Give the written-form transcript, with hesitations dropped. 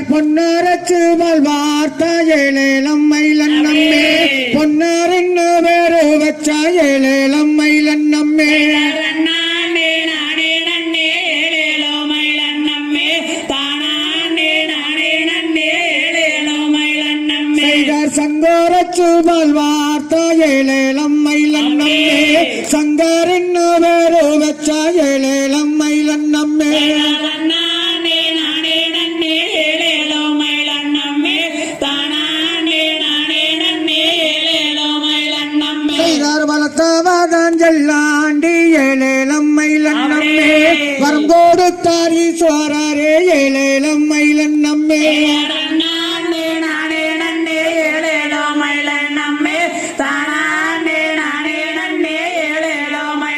பொன்னரச்சு வாழ்வார்த்த ஏழேலம் மயிலன்னம்மே பொன்னரின்னு வேறு வச்ச ஏழேலம் மயிலன்னம்மே சங்கரச்சு வாழ்வார்த்த ஏழேலம் மயிலன்னம்மே சங்கரின்னு வேறு வச்ச ஏழேலம் மயிலன்னம்மே வளர்த்தவதாஞ்செல்லாண்டி ஏழேலம் மயிலன்னம்மே வரம் கொடுத்தாரி சோரரே ஏழேலம் மயிலன்னம்மே